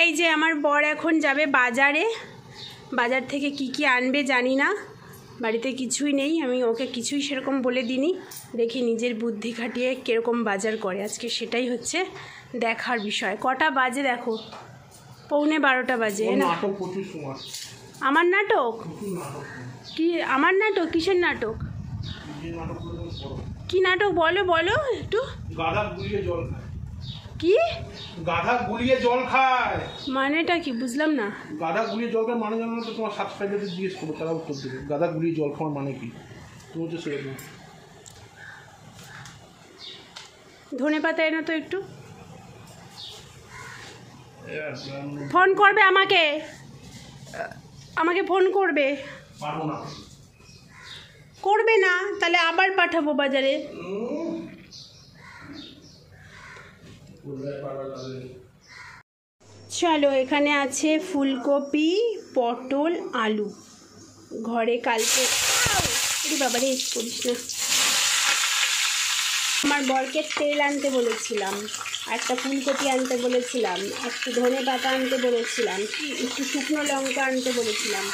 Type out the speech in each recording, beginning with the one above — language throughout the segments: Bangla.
এই যে আমার বর এখন যাবে বাজারে, বাজার থেকে কি কি আনবে জানি না, বাড়িতে কিছুই নেই, আমি ওকে কিছুই সেরকম বলে দিইনি, দেখি নিজের বুদ্ধি খাটিয়ে কীরকম বাজার করে আজকে, সেটাই হচ্ছে দেখার বিষয়। কটা বাজে দেখো, 11:45 বাজে না। আমার নাটক কি? আমার নাটক কিসের নাটক? কি নাটক বলো বলো একটু। গাধা গুলিয়ে জল খায়। কি গাধা গুলিয়ে জল খায় মানেটা কি বুঝলাম না। গাধা গুলিয়ে জল খায় মানে জানো না তো? তোমার সাবস্ক্রাইবারদের জিজ্ঞেস করো, তারা উত্তর দেবে। গাধা গুলিয়ে জল খাওয়ার মানে কি তুমি তো সেরকম। ধনে পাতা এনে তো একটু। ফোন করবে আমাকে, আমাকে ফোন করবে। পারবো না। করবে না তাহলে আবার পাঠাবো বাজারে। চলো, এখানে আছে ফুলকপি, পটল, আলু। ঘরে কালকে বাবা রে করিস না। আমার বরকে তেল আনতে বলেছিলাম, একটা ফুলকপি আনতে বলেছিলাম, একটু ধনে পাতা আনতে বলেছিলাম, একটু শুকনো লঙ্কা আনতে বলেছিলাম,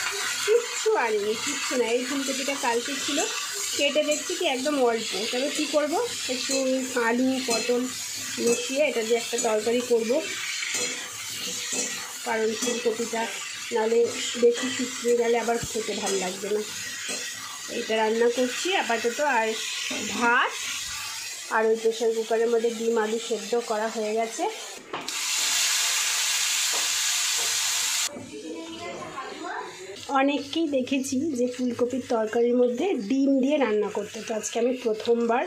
কিচ্ছু আনিনি, কিচ্ছু না। এই ফুলকপিটা কালকে ছিল, কেটে দেখছি কি একদম অল্প। তবে কী করবো, একটু আলু পটল মিশিয়ে এটা দিয়ে একটা তরকারি করব, কারণ ফুলকপিটা নাহলে বেশি শুকিয়ে গেলে আবার খেতে ভালো লাগবে না। এইটা রান্না করছি আপাতত। আর ভাত আর ওই প্রেশার কুকারের মধ্যে ডিম আলু সেদ্ধ করা হয়ে গেছে। অনেককেই দেখেছি যে ফুলকপির তরকারির মধ্যে ডিম দিয়ে রান্না করতে, তো আজকে আমি প্রথমবার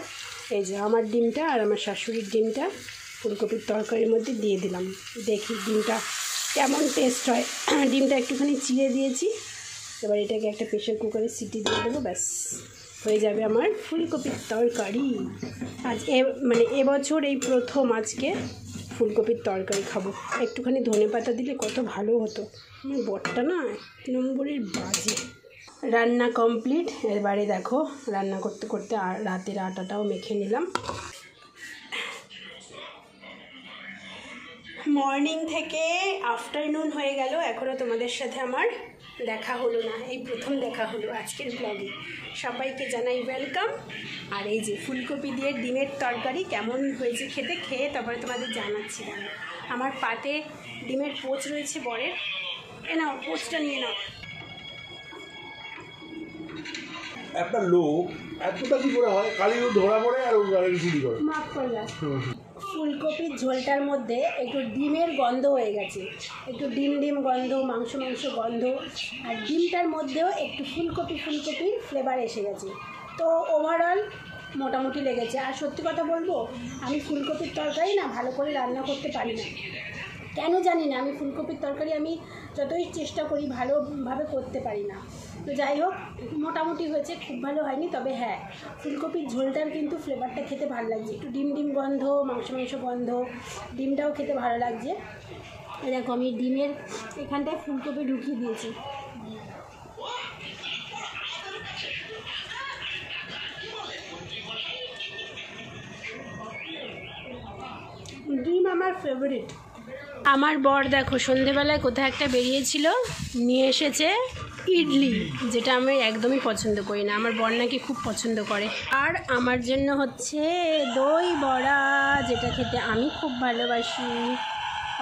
এই যে আমার ডিমটা আর আমার শাশুড়ির ডিমটা ফুলকপির তরকারির মধ্যে দিয়ে দিলাম, দেখি ডিমটা কেমন টেস্ট হয়। ডিমটা একটুখানি চিড়ে দিয়েছি, এবার এটাকে একটা প্রেশার কুকারে সিটি দিয়ে দেবো, ব্যাস হয়ে যাবে আমার ফুলকপির তরকারি। আজ মানে এবছর এই প্রথম আজকে ফুলকপির তরকারি খাবো। একটুখানি ধনে পাতা দিলে কত ভালো হতো। আমার বরটা না 1 নম্বরের বাজে। রান্না কমপ্লিট। এবারে দেখো রান্না করতে করতে আর রাতের আটাটাও মেখে নিলাম। মর্নিং থেকে আফটারনুন হয়ে গেল, এখনও তোমাদের সাথে আমার দেখা হলো না, এই প্রথম দেখা হলো আজকের ব্লগে। সবাইকে জানাই ওয়েলকাম। আর এই যে ফুলকপি দিয়ে ডিমের তরকারি কেমন হয়েছে খেতে, খেয়ে তারপরে তোমাদের জানাচ্ছি। আমার পাতে ডিমের পোচ রয়েছে বরের, এ নাও পোচটা নিয়ে নাও। একটা লোক এতটা কি করে হয়, খালি ধরা পড়ে আর চুরি করে। মাফ করলাম। ফুলকপির ঝোলটার মধ্যে একটু ডিমের গন্ধ হয়ে গেছে, একটু ডিম গন্ধ, মাংস গন্ধ, আর ডিমটার মধ্যেও একটু ফুলকপির ফ্লেভার এসে গেছে। তো ওভারঅল মোটামুটি লেগেছে। আর সত্যি কথা বলবো, আমি ফুলকপির তরকারি না ভালো করে রান্না করতে পারি না, কেন জানি না। আমি ফুলকপির তরকারি আমি যতই চেষ্টা করি ভালোভাবে করতে পারি না। তো যাই হোক, মোটামুটি হয়েছে, খুব ভালো হয়নি। তবে হ্যাঁ, ফুলকপির ঝোলটার কিন্তু ফ্লেভারটা খেতে ভালো লাগছে, একটু ডিম গন্ধ, মাংস গন্ধ, ডিমটাও খেতে ভালো লাগছে। দেখো আমি ডিমের এখানটায় ফুলকপি ঢুকিয়ে দিয়েছি। ডিম আমার ফেভারিট। আমার বর দেখো সন্ধেবেলায় কোথাও একটা বেরিয়েছিল, নিয়ে এসেছে ইডলি, যেটা আমি একদমই পছন্দ করি না, আমার বর নাকি খুব পছন্দ করে। আর আমার জন্য হচ্ছে দই বড়া, যেটা খেতে আমি খুব ভালোবাসি।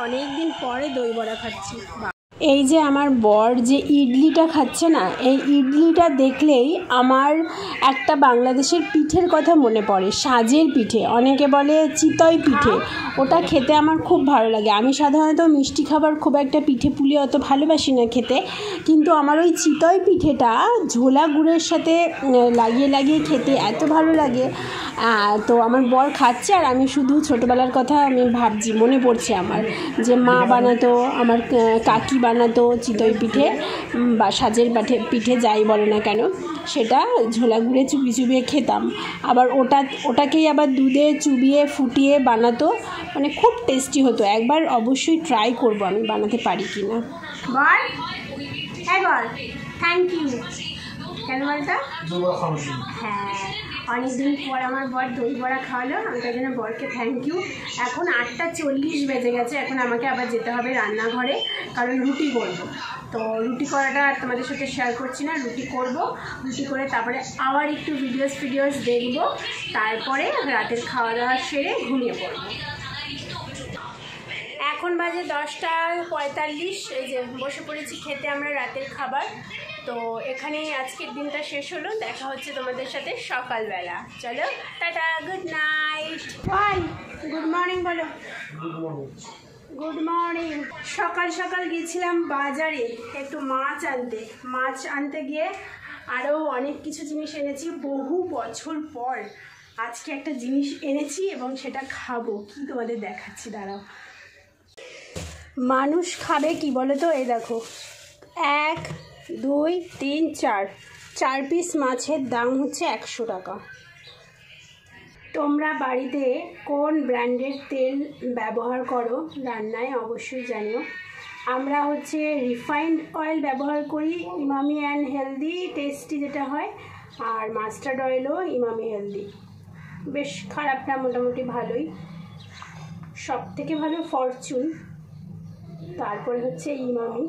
অনেক দিন পরে দই বড়া খাচ্ছি। এই যে আমার বর যে ইডলিটা খাচ্ছে না, এই ইডলিটা দেখলেই আমার একটা বাংলাদেশের পিঠের কথা মনে পড়ে, সাজের পিঠে, অনেকে বলে চিতই পিঠে। ওটা খেতে আমার খুব ভালো লাগে। আমি সাধারণত মিষ্টি খাবার খুব একটা পিঠে পুলি অত ভালোবাসি না খেতে, কিন্তু আমার ওই চিতই পিঠেটা ঝোলা গুড়ের সাথে লাগিয়ে খেতে এত ভালো লাগে। তো আমার বর খাচ্ছে আর আমি শুধু ছোটোবেলার কথা আমি ভাবছি, মনে পড়ছে আমার যে মা বানাতো, আমার কাকি বানাতো চিতই পিঠে বা সাজের পিঠে যাই বলে না কেন, সেটা ঝোলা গুড়ে চুবিয়ে খেতাম। আবার ওটাকেই আবার দুধে চুবিয়ে ফুটিয়ে বানাতো, মানে খুব টেস্টি হতো। একবার অবশ্যই ট্রাই করব আমি বানাতে পারি কি না। বল থ্যাংক ইউ। কেন বলতো? হ্যাঁ অনেকদিন পর আমার বর দই বড়া খাওয়ালো, আমি তাই জন্য বরকে থ্যাংক ইউ। এখন 8:40 বেজে গেছে, এখন আমাকে আবার যেতে হবে রান্নাঘরে, কারণ রুটি করব। তো রুটি করাটা তোমাদের সাথে শেয়ার করছি না, রুটি করব, রুটি করে তারপরে আবার একটু ভিডিওস দেখব, তারপরে রাতের খাওয়া দাওয়া সেরে ঘুমিয়ে পড়বো। এখন বাজে 10:45, এই যে বসে পড়েছি খেতে আমরা রাতের খাবার। তো এখানেই আজকের দিনটা শেষ হলো, দেখা হচ্ছে তোমাদের সাথে সকালবেলা। চলো টাটা, good night. Bye, good morning বলো। Good morning. সকাল সকাল গিয়েছিলাম বাজারে একটু মাছ আনতে গিয়ে আরও অনেক কিছু জিনিস এনেছি। বহু বছর পর আজকে একটা জিনিস এনেছি এবং সেটা খাবো, কি তোমাদের দেখাচ্ছি, দাঁড়াও। মানুষ খাবে কি বলো তো? এই দেখো, 1 2 3 4 পিস মাছের দাম হচ্ছে 100 টাকা। তোমরা বাড়িতে কোন ব্র্যান্ডের তেল ব্যবহার করো রান্নায় অবশ্যই জানিও। আমরা হচ্ছে রিফাইন্ড অয়েল ব্যবহার করি, ইমামি অ্যান্ড হেলদি টেস্টি যেটা হয়, আর মাস্টার্ড অয়েলও ইমামি হেলদি, বেশ খারাপ না, মোটামুটি ভালোই। সব থেকে ভালো ফরচুন, তারপরে হচ্ছে ইমামি।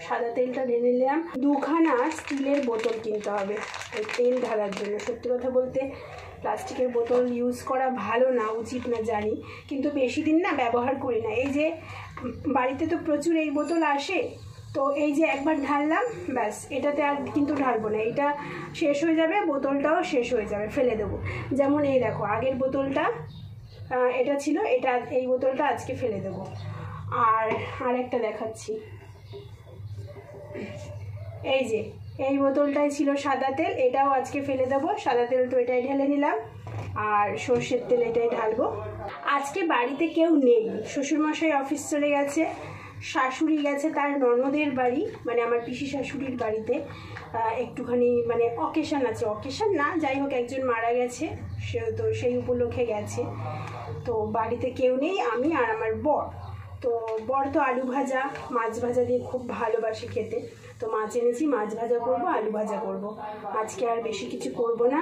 সাদা তেলটা ঢেলে নিলাম। 2খানা স্টিলের বোতল কিনতে হবে ওই তেল ঢালার জন্য। সত্যি কথা বলতে প্লাস্টিকের বোতল ইউজ করা ভালো না, উচিত না জানি, কিন্তু বেশি দিন না ব্যবহার করি না। এই যে বাড়িতে তো প্রচুর এই বোতল আসে, তো এই যে একবার ঢাললাম, ব্যাস, এটাতে আর কিন্তু ঢালবো না, এটা শেষ হয়ে যাবে, বোতলটাও শেষ হয়ে যাবে, ফেলে দেবো। যেমন এই দেখো, আগের বোতলটা এটা ছিল, এই বোতলটা আজকে ফেলে দেবো। আর একটা দেখাচ্ছি, এই যে এই বোতলটাই ছিল সাদা তেল, এটাও আজকে ফেলে দেবো। সাদা তেল তো এটাই ঢেলে নিলাম, আর সর্ষের তেল এটাই ঢালবো। আজকে বাড়িতে কেউ নেই, শ্বশুরমশাই অফিস চলে গেছে, শাশুড়ি গেছে তার ননদের বাড়ি, মানে আমার পিসি শাশুড়ির বাড়িতে একটুখানি মানে অকেশন আছে, অকেশন না, যাই হোক একজন মারা গেছে, সে তো সেই উপলক্ষে গেছে। তো বাড়িতে কেউ নেই, আমি আর আমার বর। তো বর তো আলু ভাজা মাছ ভাজা দিয়ে খুব ভালোবাসে খেতে, তো মাছ এনেছি, মাছ ভাজা করবো, আলু ভাজা করব। আজকে আর বেশি কিছু করব না,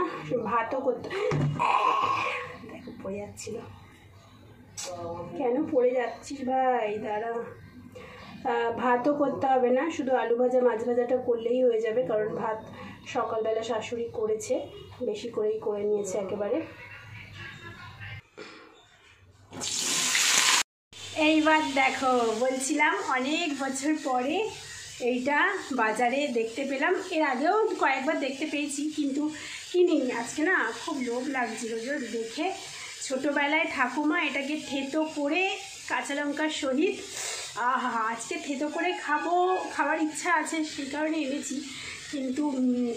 ভাতও করতে। দেখো পড়ে যাচ্ছিল, কেন পড়ে যাচ্ছিস ভাই, দাঁড়া। ভাতও করতে হবে না, শুধু আলু ভাজা মাছ ভাজাটা করলেই হয়ে যাবে, কারণ ভাত সকালবেলা শাশুড়ি করেছে, বেশি করেই করে নিয়েছে একেবারে। এইবার দেখো, বলছিলাম অনেক বছর পরে এইটা বাজারে দেখতে পেলাম, এর আগেও কয়েকবার দেখতে পেয়েছি কিন্তু কিনিনি। আজকে না খুব লোভ লাগছিল যে দেখে, ছোটোবেলায় ঠাকুমা এটাকে থেতো করে কাঁচা লঙ্কার সহিত, আহা, আজকে থেতো করে খাবার ইচ্ছা আছে, সেই কারণে এনেছি। কিন্তু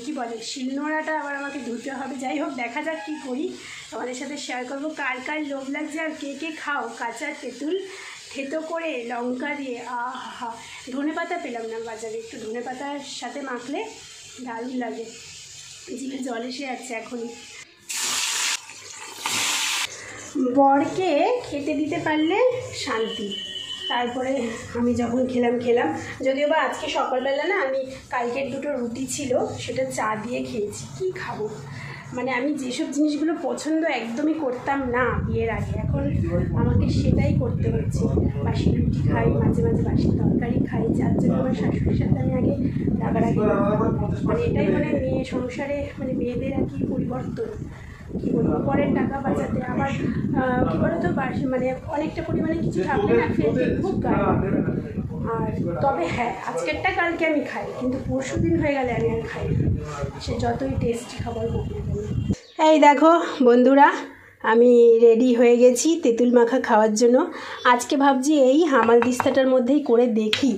কি বলে, শিলনোড়াটা আবার আমাকে ধুতে হবে। যাই হোক, দেখা যাক কী করি, তোমাদের সাথে শেয়ার করবো কার কার লোভ লাগছে আর কে কে খাও কাঁচা তেঁতুল থেতো করে লঙ্কা দিয়ে। আহা, ধনেপাতা পেলাম না বাজারে, একটু ধনেপাতার সাথে মাখলে দারুণ লাগে, জিভে জল এসে যাচ্ছে এখনই। বরকে খেতে দিতে পারলে শান্তি, তারপরে আমি যখন খেলাম। যদিও বা আজকে সকালবেলা না, আমি কালকের 2টো রুটি ছিল, সেটা চা দিয়ে খেয়েছি। কি খাবো, মানে আমি যেসব জিনিসগুলো পছন্দ একদমই করতাম না বিয়ের আগে, এখন আমাকে সেটাই করতে হচ্ছে। বাসি রুটি খাই, মাঝে মাঝে বাসি তরকারি খাই, যার জন্য আমার শাশুড়ির সাথে আমি আগে রাগারাগি, মানে এটাই মানে মেয়ে সংসারে, মানে মেয়েদের আর কি পরিবর্তন, কী বলবো, পরের টাকা বাঁচাতে আবার কী বলো তো, মানে অনেকটা পরিমাণে কিছু থাকলে না ফেলতে খুব গায়ে। আর তবে হ্যাঁ, আজকেরটা কালকে আমি খাই, কিন্তু পরশু দিন হয়ে গেলে আমি আর খাই না, সে যতই টেস্টি খাবার হোক না কেন। এই দেখো বন্ধুরা, আমি রেডি হয়ে গেছি তেঁতুল মাখা খাওয়ার জন্য। আজকে ভাবছি এই হামালদিস্তাটার মধ্যেই করে দেখি,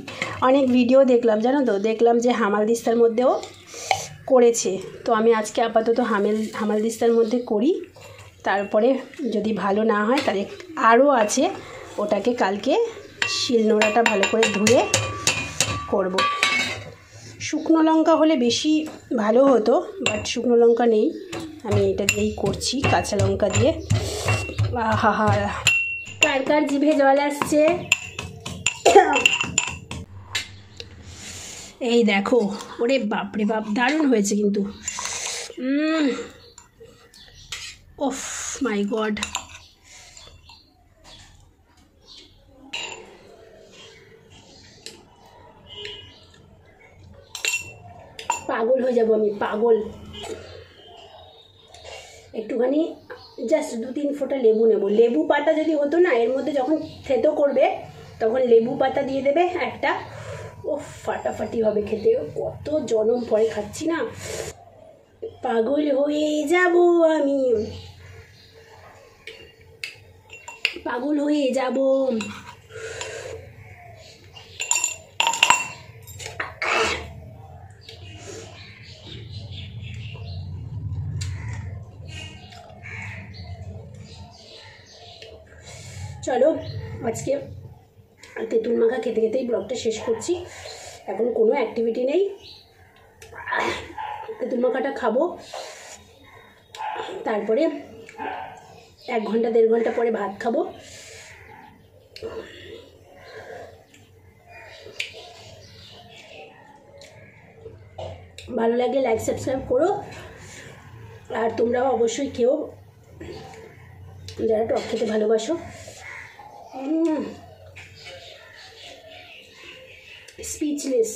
অনেক ভিডিও দেখলাম জানো তো, দেখলাম যে হামালদিস্তার মধ্যেও করেছে, তো আমি আজকে আপাতত হামালদিস্তার মধ্যে করি, তারপরে যদি ভালো না হয় তাহলে আরও আছে, ওটাকে কালকে শিলনোড়াটা ভালো করে ধুয়ে করব। শুকনো লঙ্কা হলে বেশি ভালো হতো, বাট শুকনো লঙ্কা নেই, আমি এটা দিয়েই করছি, কাঁচা লঙ্কা দিয়ে। আহা হা, কার কার জিভে জল আসছে। এই দেখো, ওরে বাপরে বাপ, দারুণ হয়েছে কিন্তু। ওফ মাই গড, পাগল হয়ে যাবো আমি, পাগল। একটুখানি জাস্ট 2-3 ফোঁটা লেবু নেব। লেবু পাতা যদি হতো না, এর মধ্যে যখন থেতো করবে তখন লেবু পাতা দিয়ে দেবে একটা, ও ফাটাফাটি হবে খেতে। কত জনম পরে খাচ্ছি না, পাগল হয়ে যাব আমি, পাগল হয়ে যাব। চলো আজকে তেঁতুল মাখা খেতে খেতেই ব্লগটা শেষ করছি। এখন কোনো অ্যাক্টিভিটি নেই, তেঁতুল মাখাটা খাবো, তারপরে 1 ঘন্টা 1.5 ঘন্টা পরে ভাত খাবো। ভালো লাগলে লাইক সাবস্ক্রাইব করো, আর তোমরাও অবশ্যই খেও যারা টক খেতে ভালোবাসো। স্পিচলেস।